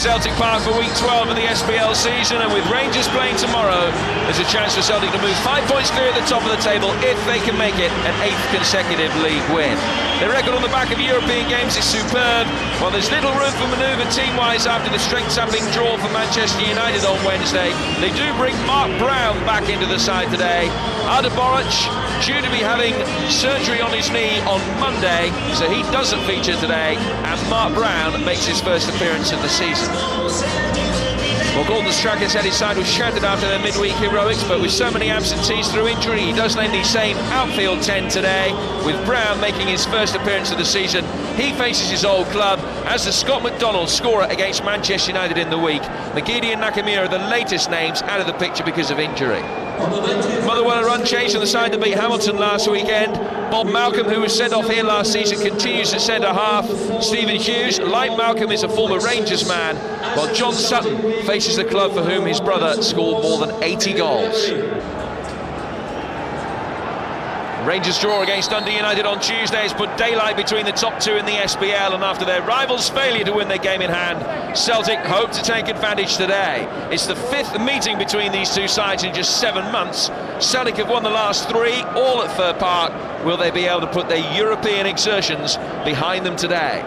Celtic Park for week 12 of the SPL season, and with Rangers playing tomorrow, there's a chance for Celtic to move 5 points clear at the top of the table if they can make it an 8th consecutive league win. Their record on the back of European games is superb, while there's little room for manoeuvre team-wise after the strength-sapping draw for Manchester United on Wednesday. They do bring Mark Brown back into the side today. Arda Boric due to be having surgery on his knee on Monday, so he doesn't feature today, and Mark Brown makes his first appearance of the season. Well, Gordon Strachan said his side was shattered after their midweek heroics, but with so many absentees through injury, he does name the same outfield 10 today, with Brown making his first appearance of the season. He faces his old club, as does Scott McDonald, scorer against Manchester United in the week. McGeady and Nakamura are the latest names out of the picture because of injury. Motherwell are unchanged on the side that beat Hamilton last weekend. Bob Malcolm, who was sent off here last season, continues at centre-half. Stephen Hughes, like Malcolm, is a former Rangers man, while John Sutton faces the club for whom his brother scored more than 80 goals. Rangers' draw against Dundee United on Tuesday has put daylight between the top two in the SPL, and after their rivals' failure to win their game in hand, Celtic hope to take advantage today. It's the 5th meeting between these two sides in just 7 months. Celtic have won the last 3, all at Fir Park. Will they be able to put their European exertions behind them today?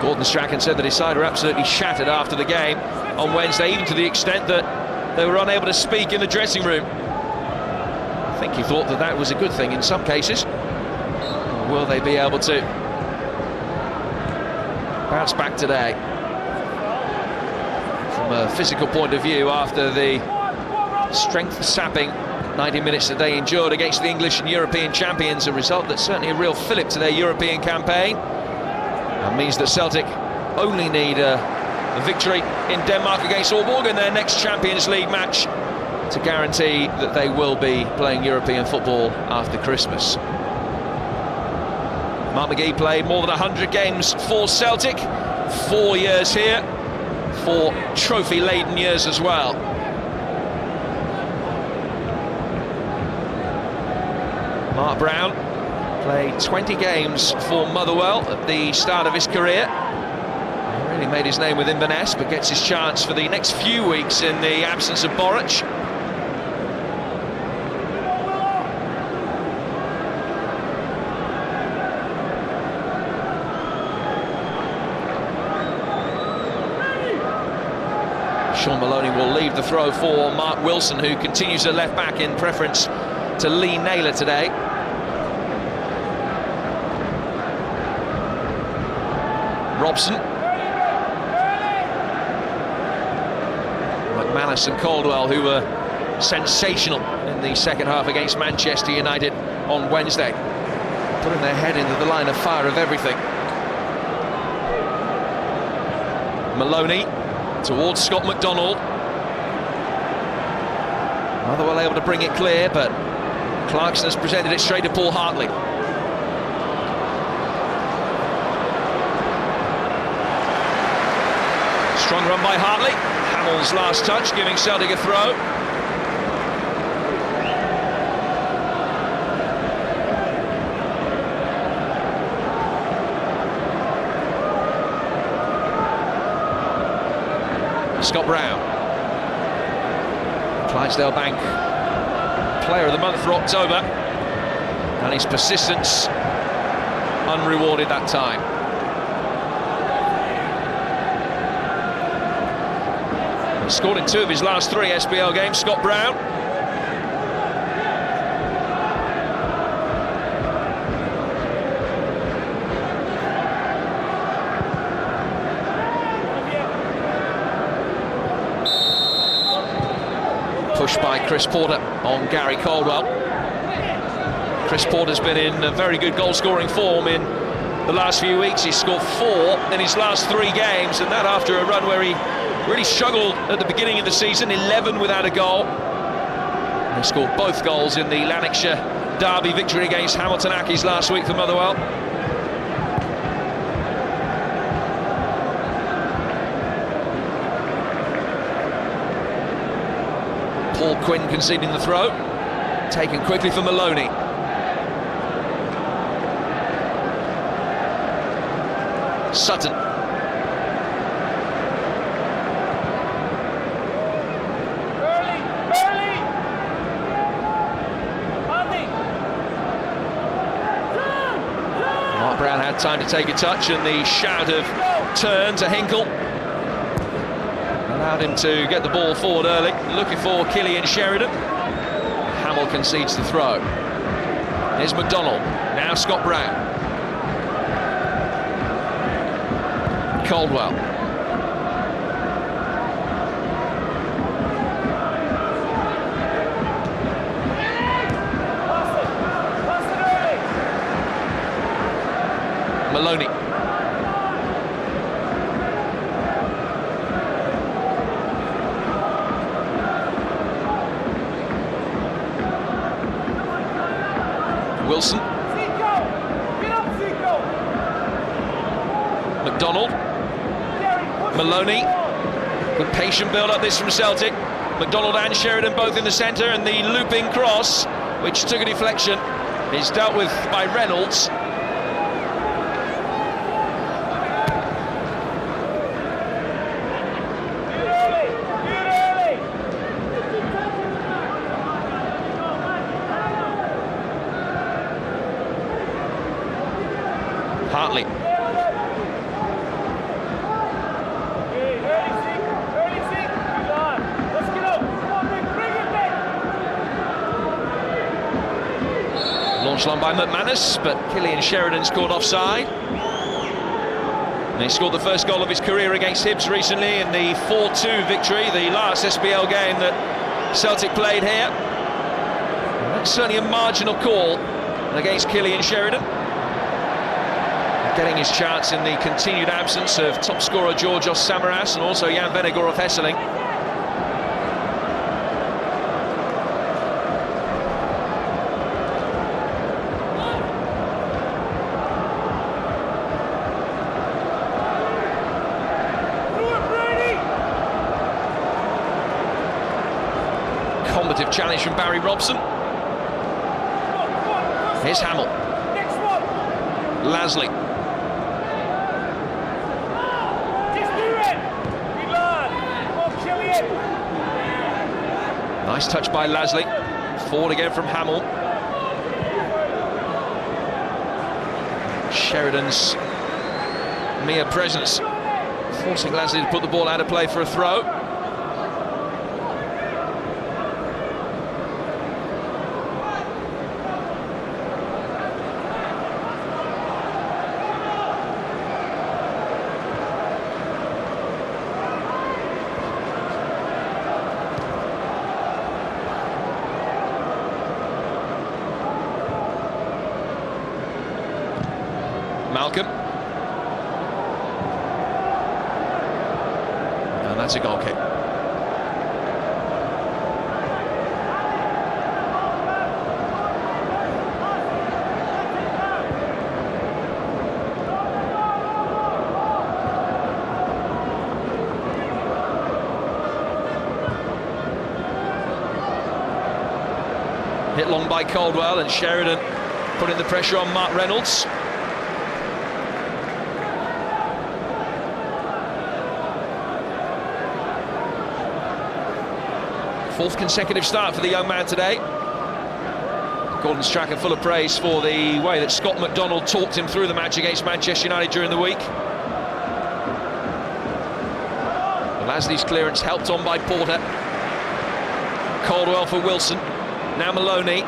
Gordon Strachan said that his side were absolutely shattered after the game on Wednesday, even to the extent that they were unable to speak in the dressing room. I think he thought that that was a good thing in some cases. Will they be able to bounce back today from a physical point of view after the strength-sapping 90 minutes that they endured against the English and European champions, a result that's certainly a real fillip to their European campaign. That means that Celtic only need a victory in Denmark against Aalborg in their next Champions League match to guarantee that they will be playing European football after Christmas. Mark McGee played more than 100 games for Celtic, 4 years here, 4 trophy-laden years as well. Mark Brown played 20 games for Motherwell at the start of his career. He really made his name with Inverness, but gets his chance for the next few weeks in the absence of Boric. Sean Maloney will leave the throw for Mark Wilson, who continues at left back in preference to Lee Naylor today. Robson, McManus and Caldwell, who were sensational in the second half against Manchester United on Wednesday, putting their head into the line of fire of everything. Maloney towards Scott McDonald. Motherwell able to bring it clear, but Clarkson has presented it straight to Paul Hartley. Strong run by Hartley. Hamill's last touch, giving Celtic a throw. Scott Brown. Clydesdale Bank Player of the Month for October. And his persistence unrewarded that time. He scored in 2 of his last 3 SPL games, Scott Brown. Pushed by Chris Porter on Gary Caldwell. Chris Porter's been in a very good goal-scoring form in the last few weeks. He's scored 4 in his last 3 games, and that after a run where he really struggled at the beginning of the season, 11 without a goal. He scored both goals in the Lanarkshire derby victory against Hamilton Accies last week for Motherwell. Paul Quinn conceding the throw. Taken quickly for Maloney. Sutton. Mark Brown had time to take a touch, and the shout of turn to Hinkle allowed him to get the ball forward early, looking for Killian Sheridan. Hamill concedes the throw. Here's McDonald, now Scott Brown. Caldwell. Maloney. Wilson. McDonald. Maloney. Good patient build-up this from Celtic. McDonald and Sheridan both in the centre, and the looping cross, which took a deflection, is dealt with by Reynolds. Hartley. Launched on by McManus, but Killian Sheridan's caught offside. And he scored the first goal of his career against Hibs recently in the 4-2 victory, the last SPL game that Celtic played here. And that's certainly a marginal call against Killian Sheridan, getting his chance in the continued absence of top scorer Georgios Samaras and also Jan Venegor of Hesseling. Combative challenge from Barry Robson. Here's Hamill. Lasley. Nice touch by Lasley. Forward again from Hamill. Sheridan's mere presence forcing Lasley to put the ball out of play for a throw. Malcolm. And that's a goal kick. Hit long by Caldwell, and Sheridan putting the pressure on Mark Reynolds. Fourth consecutive start for the young man today. Gordon Strachan full of praise for the way that Scott McDonald talked him through the match against Manchester United during the week. Lasley's clearance helped on by Porter. Caldwell for Wilson. Now Maloney.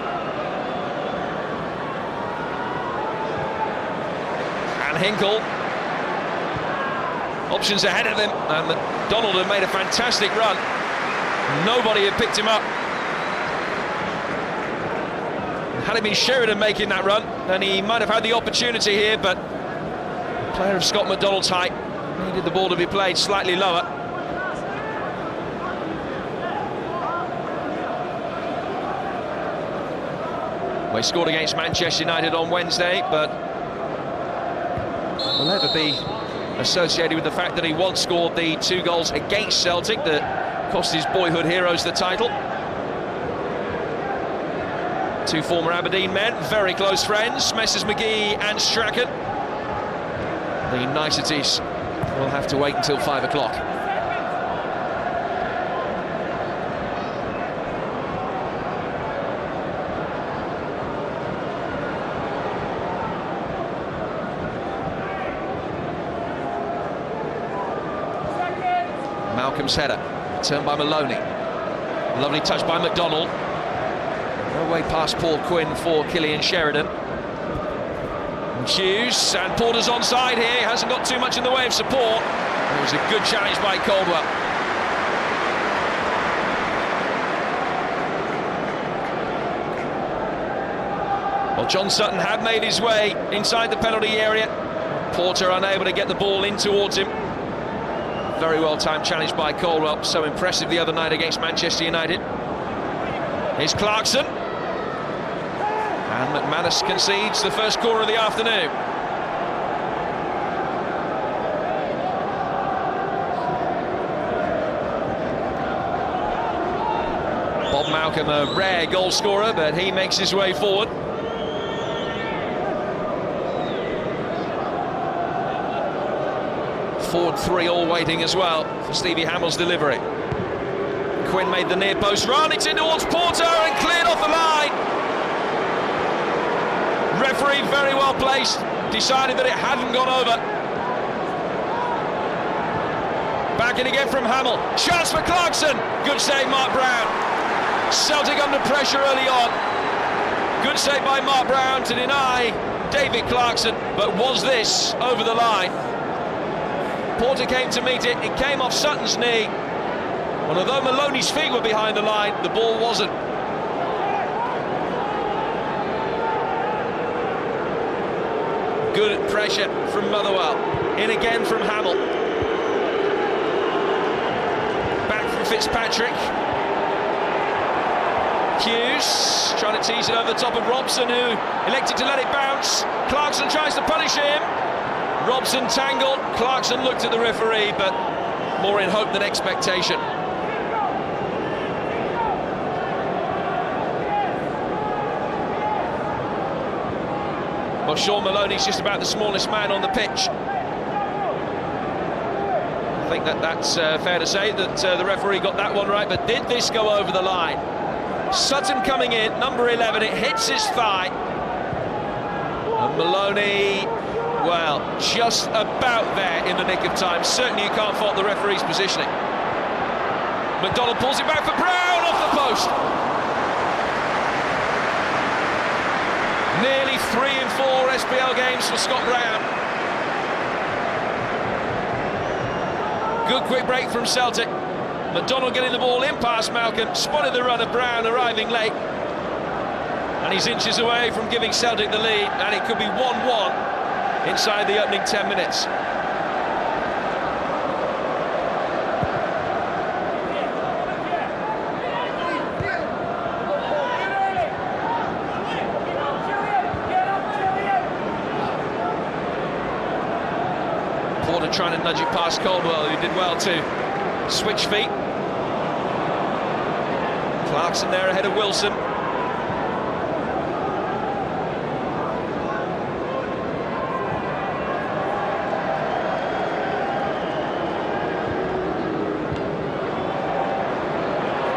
And Hinkle. Options ahead of him, and McDonald had made a fantastic run. Nobody had picked him up. Had it been Sheridan making that run, then he might have had the opportunity here, but a player of Scott McDonald's height needed the ball to be played slightly lower. Well, he scored against Manchester United on Wednesday, but will never be associated with the fact that he once scored the 2 goals against Celtic that cost his boyhood heroes the title. 2 former Aberdeen men, very close friends, Messrs McGee and Strachan. The niceties will have to wait until 5 o'clock. Malcolm's header, turned by Maloney. Lovely touch by McDonald. No way past Paul Quinn for Killian Sheridan. Hughes, and Porter's onside here, hasn't got too much in the way of support. It was a good challenge by Caldwell. Well, John Sutton had made his way inside the penalty area. Porter unable to get the ball in towards him. Very well timed challenge by Caldwell, so impressive the other night against Manchester United. Here's Clarkson. And McManus concedes the first corner of the afternoon. Bob Malcolm, a rare goal scorer, but he makes his way forward. Forward three all waiting as well for Stevie Hamill's delivery. Quinn made the near post run, it's in towards Porter and cleared off the line. Referee very well placed, decided that it hadn't gone over. Back in again from Hamill, chance for Clarkson, good save Mark Brown. Celtic under pressure early on. Good save by Mark Brown to deny David Clarkson, but was this over the line? Porter came to meet it, it came off Sutton's knee. And although Maloney's feet were behind the line, the ball wasn't. Good pressure from Motherwell. In again from Hamill. Back from Fitzpatrick. Hughes trying to tease it over the top of Robson, who elected to let it bounce. Clarkson tries to punish him. Robson tangled. Clarkson looked at the referee, but more in hope than expectation. Well, Sean Maloney's just about the smallest man on the pitch. I think that's fair to say that the referee got that one right, but did this go over the line? Sutton coming in, number 11, it hits his thigh. And Maloney, well, just about there in the nick of time. Certainly you can't fault the referee's positioning. McDonald pulls it back for Brown, off the post. Nearly 3 in 4 SPL games for Scott Brown. Good quick break from Celtic. McDonald getting the ball in past Malcolm, spotted the run of Brown arriving late. And he's inches away from giving Celtic the lead, and it could be 1-1 inside the opening 10 minutes. Porter trying to nudge it past Caldwell, who did well to switch feet. Clarkson there ahead of Wilson.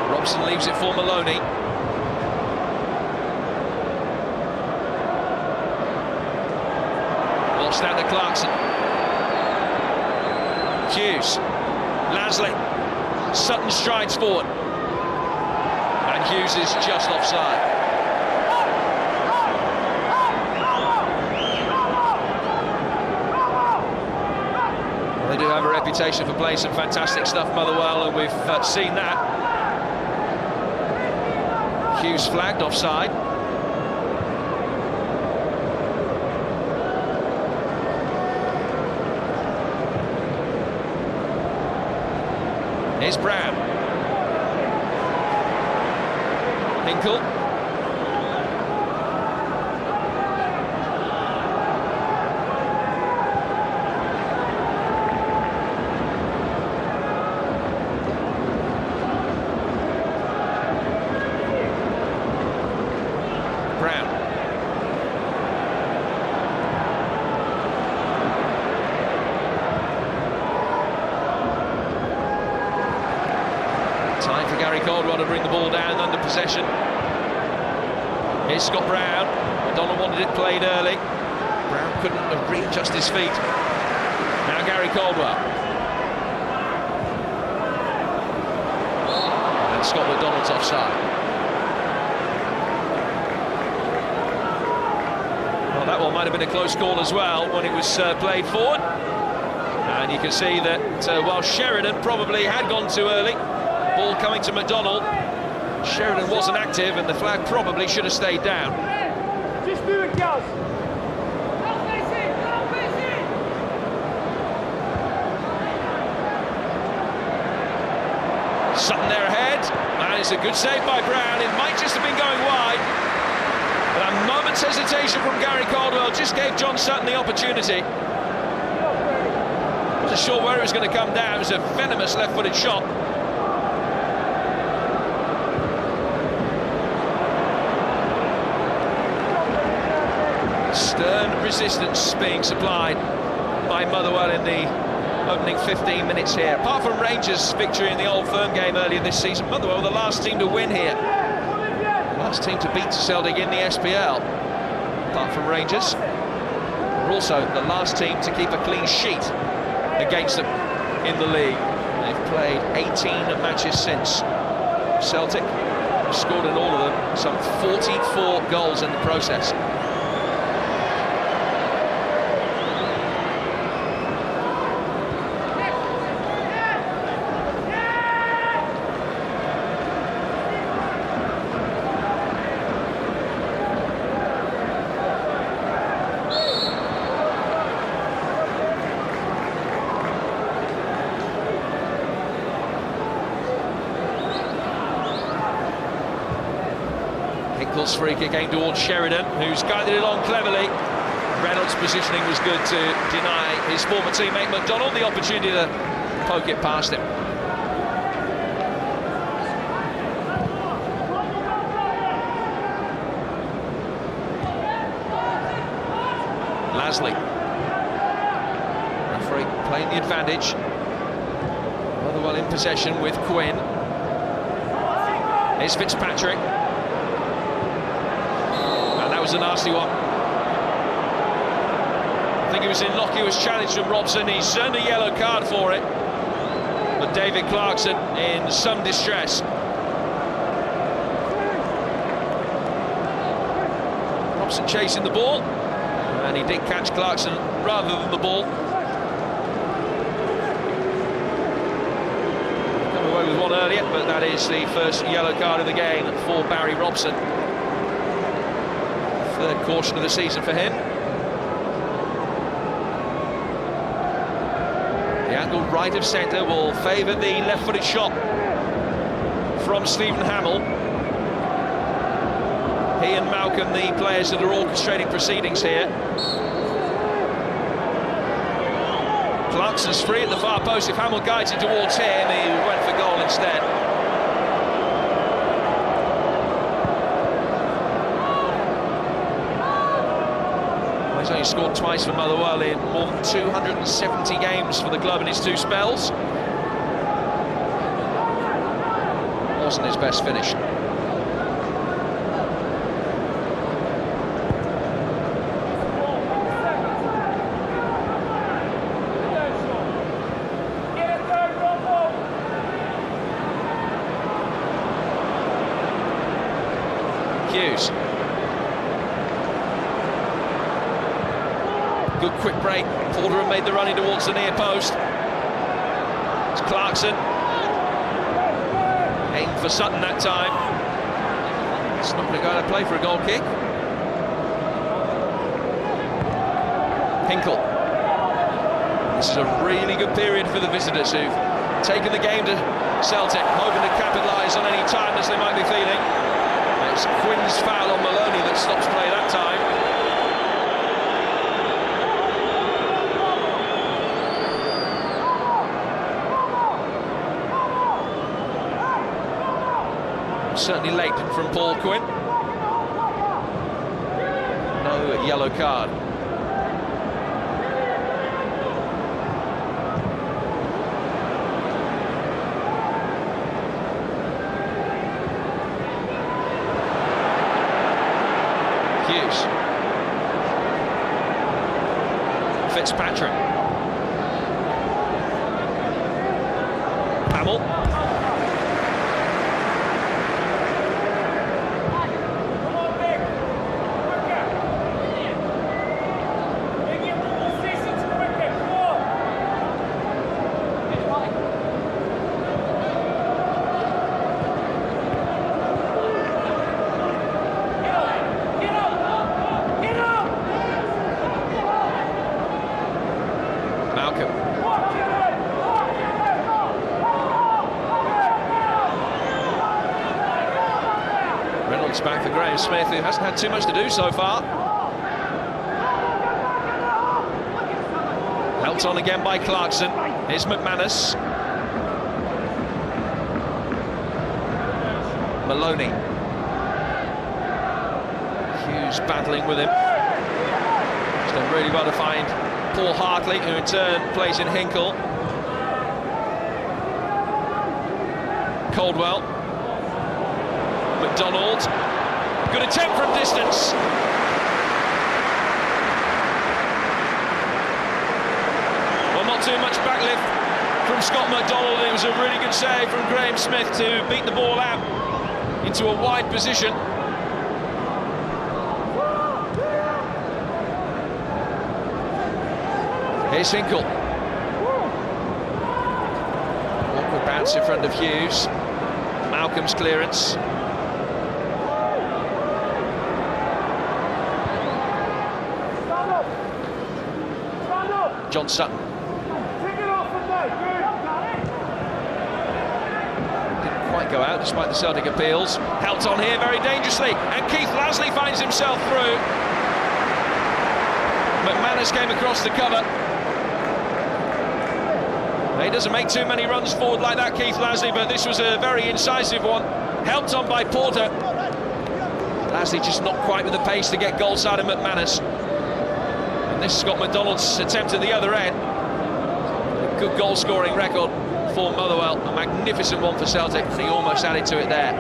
Robson leaves it for Maloney. Lost out to Clarkson. Hughes, Lasley, Sutton strides forward, and Hughes is just offside. Well, they do have a reputation for playing some fantastic stuff, Motherwell, and we've seen that. Hughes flagged offside. Here's Brown. Hinkle. Brown. Gary Caldwell to bring the ball down under possession. Here's Scott Brown. McDonald wanted it played early. Brown couldn't readjust his feet. Now Gary Caldwell. And Scott McDonald's offside. Well, that one might have been a close call as well when it was played forward. And you can see that while Sheridan probably had gone too early, ball coming to McDonald, Sheridan wasn't active and the flag probably should have stayed down. Just do it, guys. Sutton there ahead, and it's a good save by Brown. It might just have been going wide, but a moment's hesitation from Gary Caldwell just gave John Sutton the opportunity. Wasn't sure where it was going to come down. It was a venomous left-footed shot. Stern resistance being supplied by Motherwell in the opening 15 minutes here. Apart from Rangers' victory in the Old Firm game earlier this season, Motherwell were the last team to win here. The last team to beat Celtic in the SPL, apart from Rangers. They're also the last team to keep a clean sheet against them in the league. They've played 18 matches since. Celtic have scored in all of them some 44 goals in the process. Hinkle's free kick aimed towards Sheridan, who's guided it on cleverly. Reynolds' positioning was good to deny his former teammate McDonald the opportunity to poke it past him. Lasley. Referee playing the advantage. Motherwell in possession with Quinn. Here's Fitzpatrick. That was a nasty one. I think it was an innocuous challenge from Robson. He's earned a yellow card for it. But David Clarkson in some distress. Robson chasing the ball, and he did catch Clarkson rather than the ball. Come away with one earlier, but that is the first yellow card of the game for Barry Robson. Third caution of the season for him. The angle right of centre will favour the left-footed shot from Stephen Hamill. He and Malcolm, the players that are orchestrating proceedings here. Clarkson's free at the far post. If Hamill guides it towards him, he went for goal instead. He's only scored twice for Motherwell in more than 270 games for the club in his two spells. Wasn't his best finish. Hughes. Good quick break. Porter made the running towards the near post. It's Clarkson. Aimed for Sutton that time. It's not going to go to play for a goal kick. Hinkle. This is a really good period for the visitors who've taken the game to Celtic, hoping to capitalise on any tiredness they might be feeling. It's Quinn's foul on Maloney that stops play that time. Certainly late from Paul Quinn. No yellow card. Fitzpatrick. Hamill. Come on, Nick. Quicker. Make it positions quicker. Come on. Get up. Get up. Malcolm. Reynolds back for Graham Smith, who hasn't had too much to do so far. Helped on again by Clarkson. Here's McManus. Maloney. Hughes battling with him. He's done really well to find Paul Hartley, who in turn plays in Hinkle. Caldwell. McDonald. Good attempt from distance. Well, not too much backlift from Scott McDonald. It was a really good save from Graham Smith to beat the ball out into a wide position. Here's Hinkle. Awkward bounce in front of Hughes. Malcolm's clearance. John Sutton. Take it off from there. Didn't quite go out despite the Celtic appeals. Helped on here very dangerously, and Keith Lasley finds himself through. McManus came across the cover. He doesn't make too many runs forward like that, Keith Lasley, but this was a very incisive one. Helped on by Porter. Lasley just not quite with the pace to get goal side of McManus. And this is Scott McDonald's attempt at the other end. A good goal-scoring record for Motherwell. A magnificent one for Celtic, and he almost added to it there.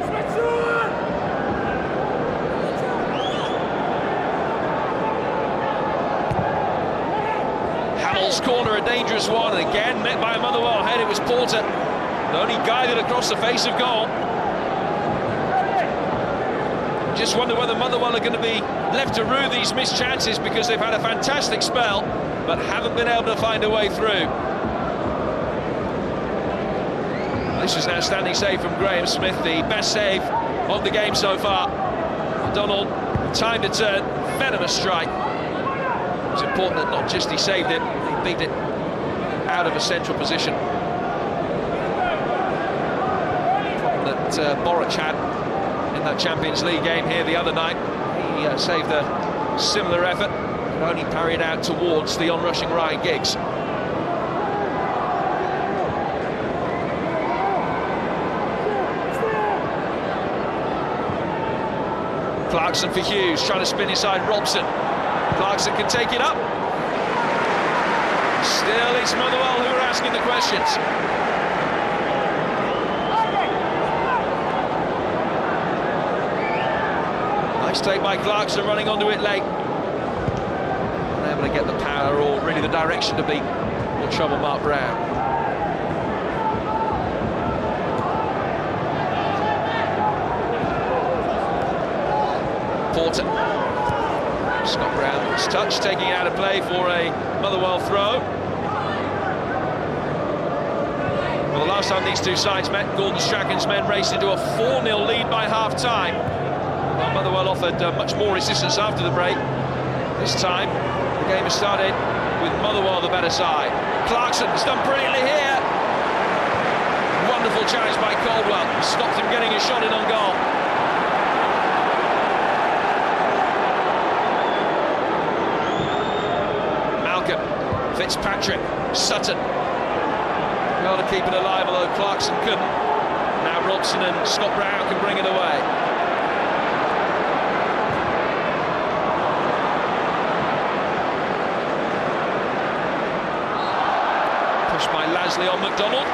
Hamill's corner, a dangerous one, and again met by a Motherwell head. It was Porter, the only guided across the face of goal. Just wonder whether Motherwell are going to be left to rue these missed chances, because they've had a fantastic spell but haven't been able to find a way through. This is an outstanding save from Graham Smith, the best save of the game so far. McDonald, time to turn, venomous strike. It's important that not just he saved it, he beat it out of a central position. That Boric had in that Champions League game here the other night. He saved a similar effort, but only parried out towards the onrushing Ryan Giggs. Clarkson for Hughes, trying to spin inside Robson. Clarkson can take it up. Still, it's Motherwell who are asking the questions. Nice take by Clarkson, running onto it late. Unable to get the power or really the direction to beat or trouble Mark Brown. Porter. Scott Brown's touch, taking it out of play for a Motherwell throw. Well, the last time these two sides met, Gordon Strachan's men raced into a 4-0 lead by half-time. Well, Motherwell offered much more resistance after the break. This time, the game has started with Motherwell the better side. Clarkson's done brilliantly here. Wonderful challenge by Caldwell. Stopped him getting a shot in on goal. Fitzpatrick, Sutton. Well to keep it alive, although Clarkson couldn't. Now Robson and Scott Brown can bring it away. Pushed by Lasley on McDonald.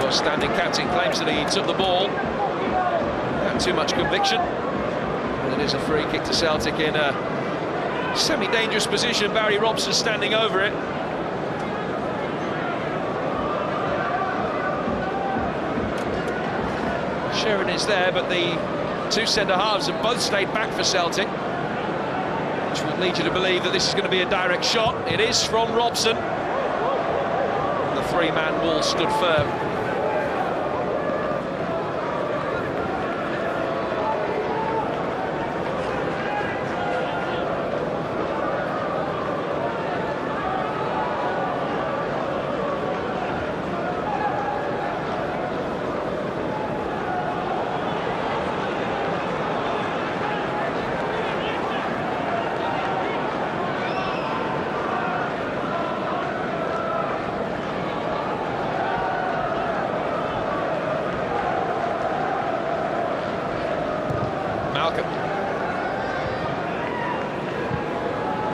The standing captain claims that he took the ball. Not too much conviction. And it is a free kick to Celtic in a Semi-dangerous position, Barry Robson standing over it. Sheridan is there, but the two centre-halves have both stayed back for Celtic, which would lead you to believe that this is going to be a direct shot. It is from Robson. The three-man wall stood firm.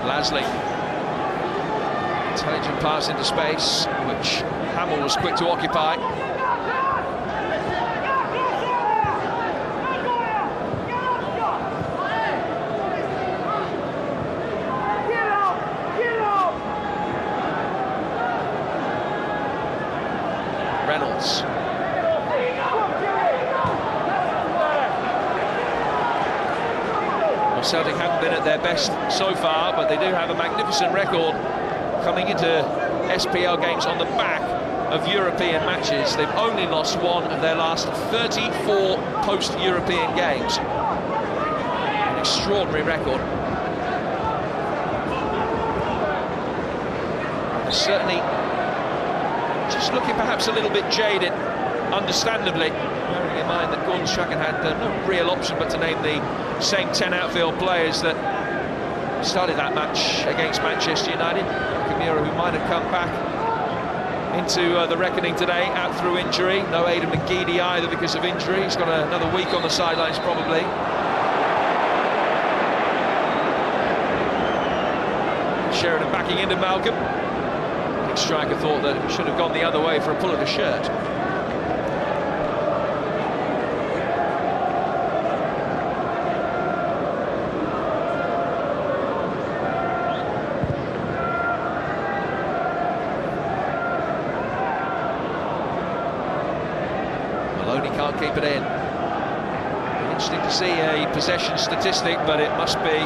Lasley, intelligent pass into space, which Hamill was quick to occupy. Reynolds. Celtic haven't been at their best so far, but they do have a magnificent record coming into SPL games on the back of European matches. They've only lost one of their last 34 post-European games. An extraordinary record. Certainly just looking perhaps a little bit jaded, understandably, bearing in mind that Gordon Strachan had no real option but to name the same 10 outfield players that started that match against Manchester United. Kamira, who might have come back into the reckoning today, out through injury. No Aidan McGeady either because of injury. He's got another week on the sidelines probably. Sheridan backing into Malcolm. The striker thought that it should have gone the other way for a pull of the shirt. Can't keep it in. Interesting to see a possession statistic, but it must be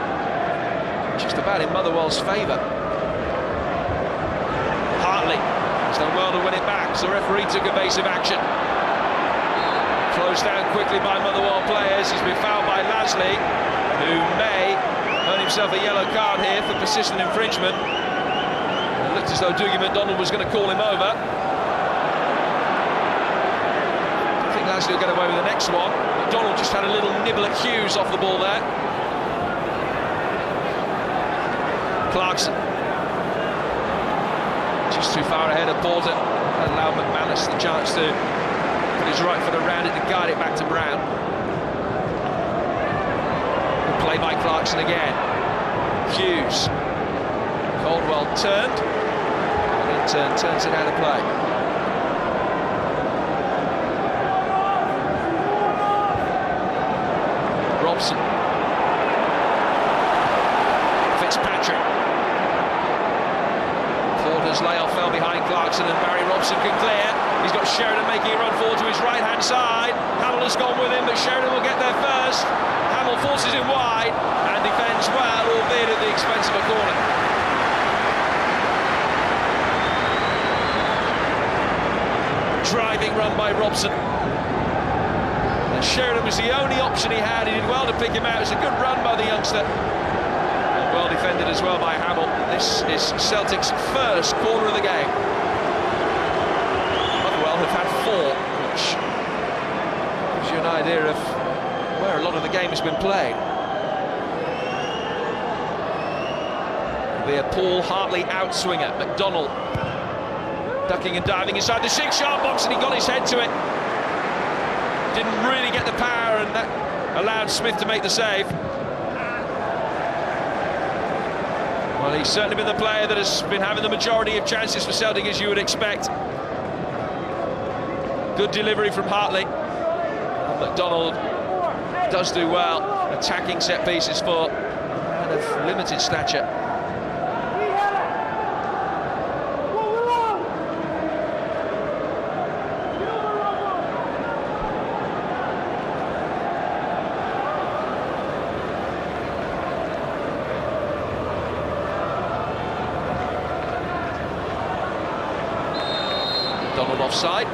just about in Motherwell's favour. Hartley has done well to win it back, so the referee took evasive action. Closed down quickly by Motherwell players. He's been fouled by Lasley, who may earn himself a yellow card here for persistent infringement. It looked as though Dougie McDonald was going to call him over. Lasley will get away with the next one. McDonald just had a little nibble at Hughes off the ball there. Clarkson just too far ahead of Porter. Allowed McManus the chance to put his right foot around it to guide it back to Brown. Good play by Clarkson again. Hughes. Caldwell turned, and in turn turns it out of play. Robson. Fitzpatrick. Porter's layoff fell behind Clarkson and Barry Robson can clear. He's got Sheridan making a run forward to his right-hand side. Hamill has gone with him, but Sheridan will get there first. Hamill forces him wide and defends well, albeit at the expense of a corner. Driving run by Robson. And Sheridan was the only option he had. He did well to pick him out. It was a good run by the youngster. And well defended as well by Hamill. This is Celtic's first corner of the game. Motherwell have had 4, which gives you an idea of where a lot of the game has been played. It'll be a Paul Hartley outswinger. McDonald ducking and diving inside the 6-yard box, and he got his head to it. Didn't really get the power, and that allowed Smith to make the save. Well, he's certainly been the player that has been having the majority of chances for Celtic, as you would expect. Good delivery from Hartley. And McDonald does do well attacking set pieces for of limited stature. Donald offside.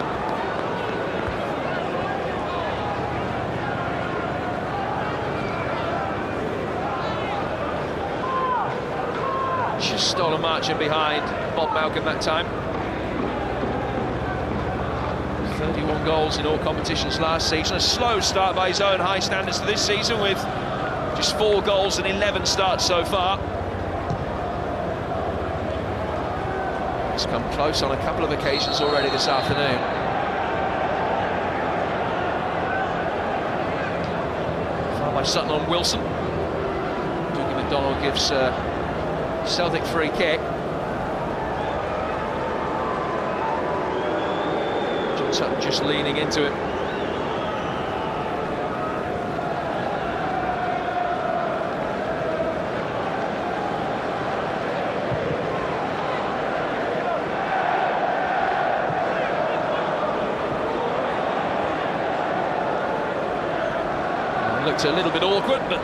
Just stolen marching behind Bob Malcolm that time. 31 goals in all competitions last season. A slow start by his own high standards to this season, with just 4 goals and 11 starts so far. He's come close on a couple of occasions already this afternoon. Foul by Sutton on Wilson. Dougie McDonald gives Celtic free kick. John Sutton just leaning into it. Looked a little bit awkward, but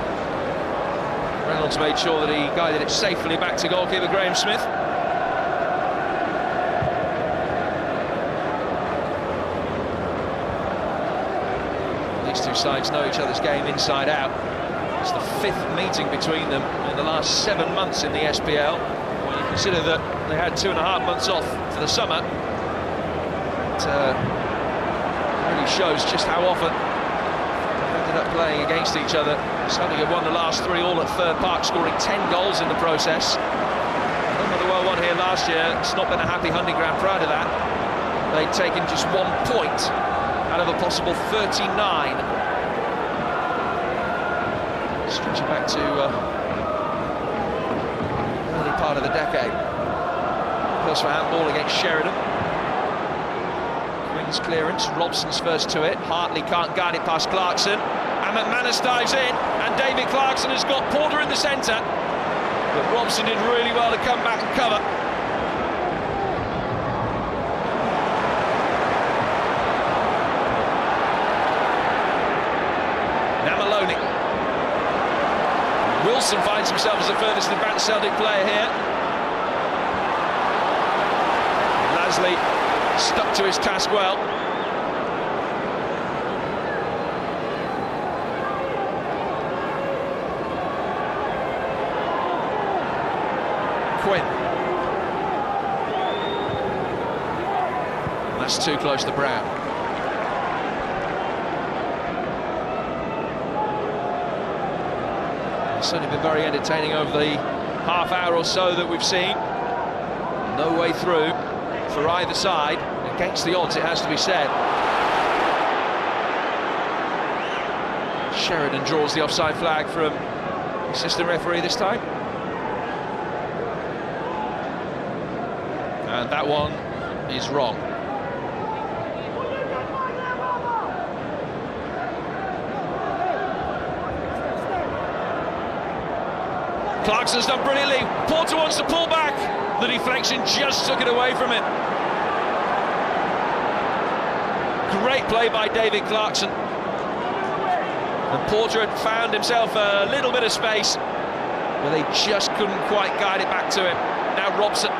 Reynolds made sure that he guided it safely back to goalkeeper Graham Smith. These two sides know each other's game inside out. It's the 5th meeting between them in the last 7 months in the SPL. When you consider that they had 2.5 months off for the summer, it really shows just how often ended up playing against each other. Celtic have won the last 3 all at Third Park, scoring 10 goals in the process. Motherwell won here last year. It's not been a happy hunting ground prior to that. They'd taken just 1 point out of a possible 39. Stretching back to early part of the decade. Goes for handball against Sheridan. Queen's clearance, Robson's first to it. Hartley can't guide it past Clarkson. And McManus dives in, and David Clarkson has got Porter in the centre, but Robson did really well to come back and cover. Now Maloney. Wilson finds himself as the furthest advanced Celtic player here. Lasley stuck to his task well. Quinn. That's too close to Brown. It's certainly been very entertaining over the half hour or so that we've seen. No way through for either side. Against the odds, it has to be said. Sheridan draws the offside flag from the assistant referee this time. And that one is wrong. Clarkson's done brilliantly. Porter wants to pull back. The deflection just took it away from him. Great play by David Clarkson. And Porter had found himself a little bit of space, but they just couldn't quite guide it back to him. Now Robson.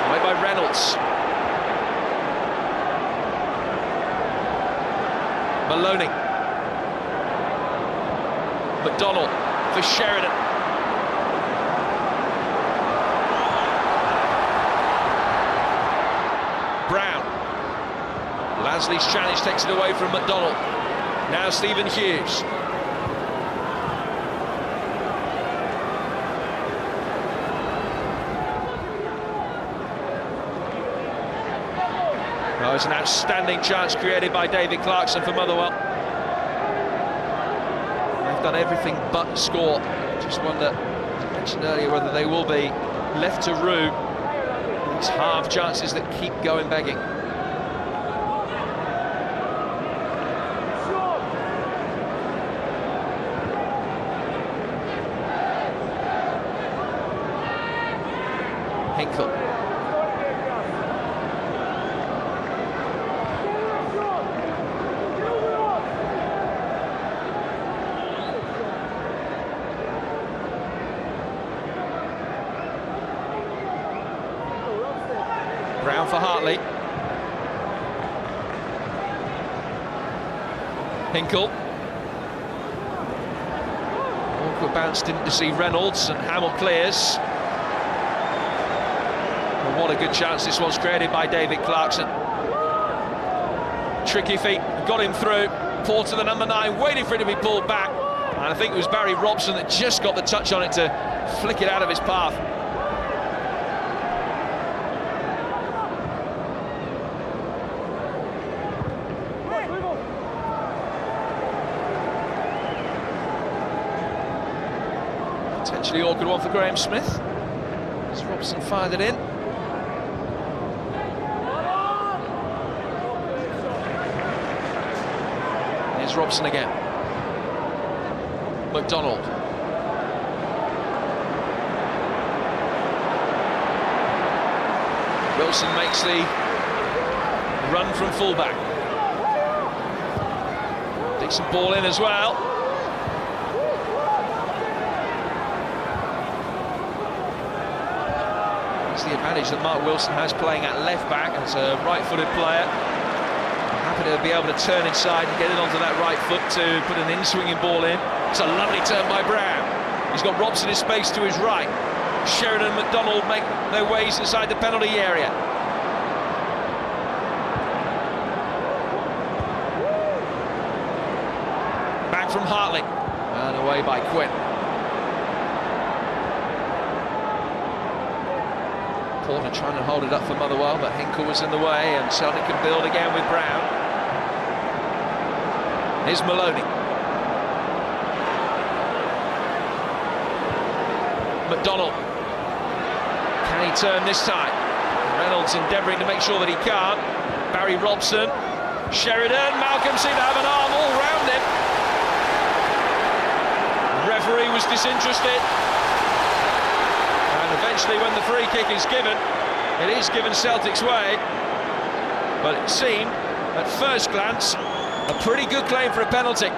Away by Reynolds. Maloney. McDonald for Sheridan. Brown. Lasley's challenge takes it away from McDonald. Now Stephen Hughes. Oh, it's an outstanding chance created by David Clarkson for Motherwell. They've done everything but score. Just wonder, as I mentioned earlier, whether they will be left to rue these half chances that keep going begging. Hinkle. Brown for Hartley. Hinkle. Awkward bounce, didn't deceive Reynolds, and Hamill clears. And what a good chance this was created by David Clarkson. Tricky feet, got him through. Porter, the number 9, waiting for it to be pulled back. And I think it was Barry Robson that just got the touch on it to flick it out of his path. Potentially awkward one for Graham Smith, as Robson fired it in. Here's Robson again. McDonald. Wilson makes the run from fullback. Decent ball in as well. The advantage that Mark Wilson has playing at left back as a right-footed player. Happy to be able to turn inside and get it onto that right foot to put an in-swinging ball in. It's a lovely turn by Brown. He's got Robson in space to his right. Sheridan and McDonald make their ways inside the penalty area. Back from Hartley and away by Quinn. Porter trying to hold it up for Motherwell, but Hinkle was in the way, and Celtic can build again with Brown. Here's Maloney. McDonald. Can he turn this time? Reynolds endeavouring to make sure that he can't. Barry Robson. Sheridan. Malcolm seemed to have an arm all round him. The referee was disinterested. And eventually, when the free kick is given, it is given Celtic's way. But it seemed, at first glance, a pretty good claim for a penalty.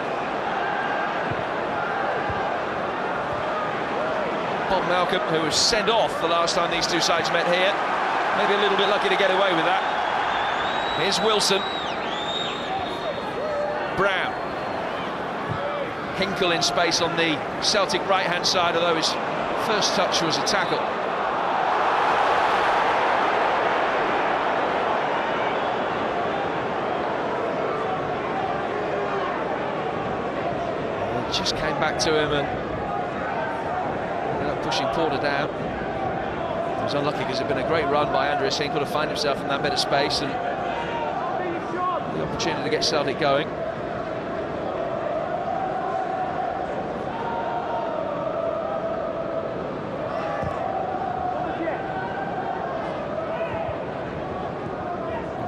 Bob Malcolm, who was sent off the last time these two sides met here, maybe a little bit lucky to get away with that. Here's Wilson. Brown. Hinkle in space on the Celtic right-hand side, although his first touch was a tackle. It just came back to him and ended up pushing Porter down. He was unlucky because it had been a great run by Andreas Hinkle to find himself in that bit of space and the opportunity to get Celtic going.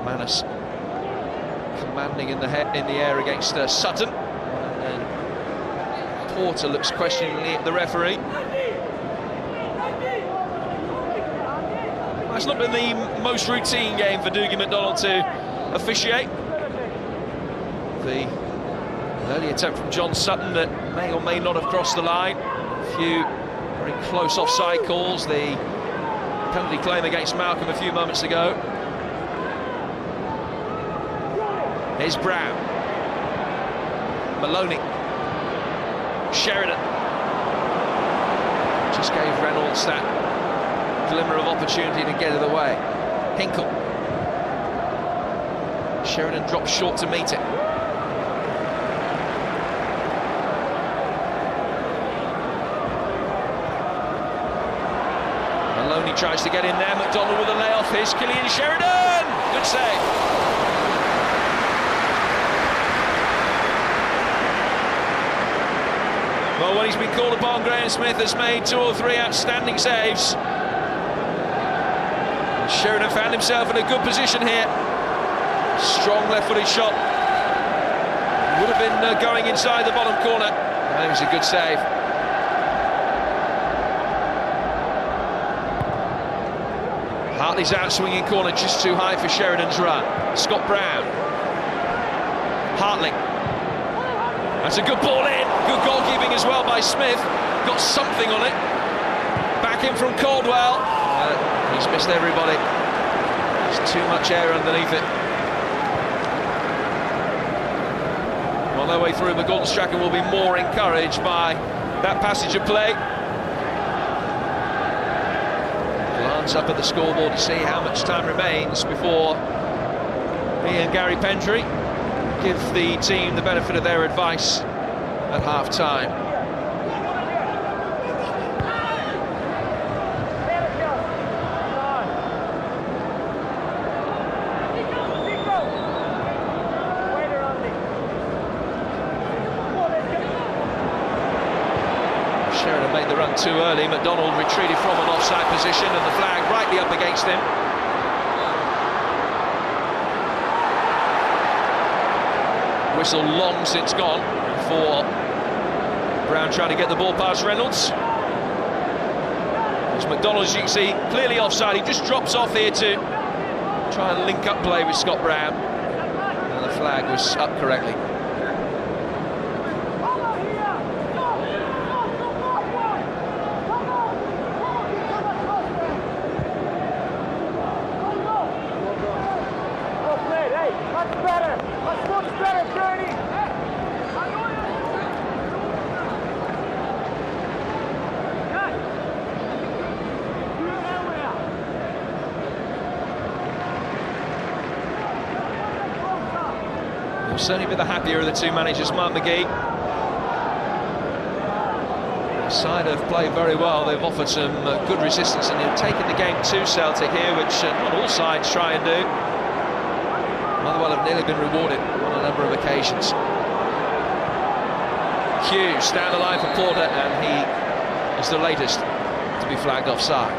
Manus commanding in the air against Sutton, and Porter looks questioningly at the referee. Well, it's not been the most routine game for Dougie McDonald to officiate. The early attempt from John Sutton that may or may not have crossed the line. A few very close offside calls. The penalty claim against Malcolm a few moments ago. Here's Brown. Maloney. Sheridan. Just gave Reynolds that glimmer of opportunity to get it away. Hinkle. Sheridan drops short to meet it. Maloney tries to get in there. McDonald with a layoff. Here's Killian Sheridan. Good save. Well, when he's been called upon, Graham Smith has made 2 or 3 outstanding saves. Sheridan found himself in a good position here. Strong left-footed shot. Would have been going inside the bottom corner. And it was a good save. Hartley's out swinging corner just too high for Sheridan's run. Scott Brown. Hartley. That's a good ball in. Good goalkeeping as well by Smith. Got something on it. Back in from Caldwell. He's missed everybody. There's too much air underneath it. On their way through, McGullton Strachan will be more encouraged by that passage of play. Glance up at the scoreboard to see how much time remains before he and Gary Pendry give the team the benefit of their advice at half-time. Sheridan made the run too early. McDonald retreated from an offside position and the flag rightly up against him. Whistle long since gone for Brown trying to get the ball past Reynolds. As McDonald, as you can see, clearly offside. He just drops off here to try and link up play with Scott Brown. And the flag was up correctly. He'll certainly be the happier of the two managers. Mark McGee. The side have played very well. They've offered some good resistance and they've taken the game to Celtic here, which not all sides try and do. Motherwell have nearly been rewarded on a number of occasions. Hughes down the line for Porter, and he is the latest to be flagged offside.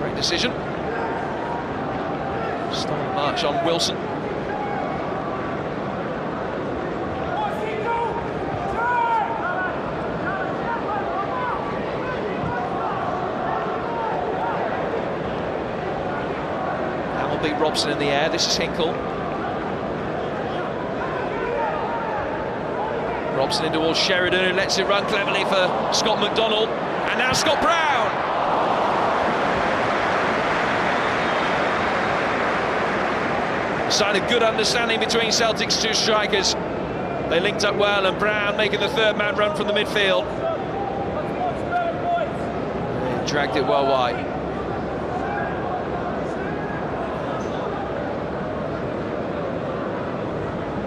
Great decision. Stolen march on Wilson. Hamill beat Robson in the air. This is Hinkle. Robson in towards Sheridan, who lets it run cleverly for Scott McDonald. And now Scott Brown! Sign of good understanding between Celtic's two strikers. They linked up well, and Brown making the third man run from the midfield. Dragged it well wide.